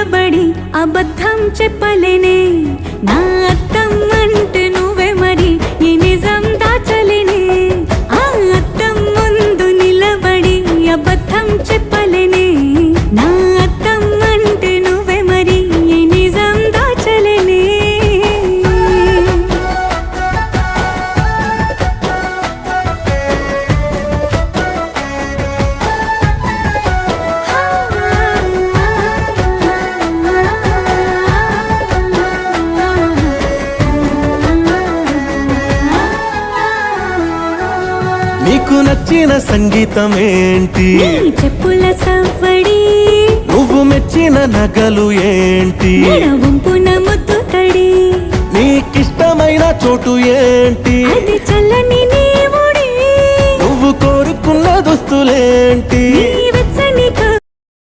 నిలబడి అబద్ధం చెప్పలేనే నా అద్దం అంటే నువ్వే మరి ఈ నిజం దాచలేనే ఆ అద్దం ముందు నిలబడి అబద్ధం చెప్పలేనే నా అద్దం అంటే నువ్వే మరి ఈ నిజం దాచలేనే నీకు నచ్చిన సంగీతం ఏంటి నీ చెప్పుల సవ్వడి నువ్వు మెచ్చిన నగలు ఏంటి వంపున ముద్దు తడి నీకిష్టమైన చోటు ఏంటి అది చల్లని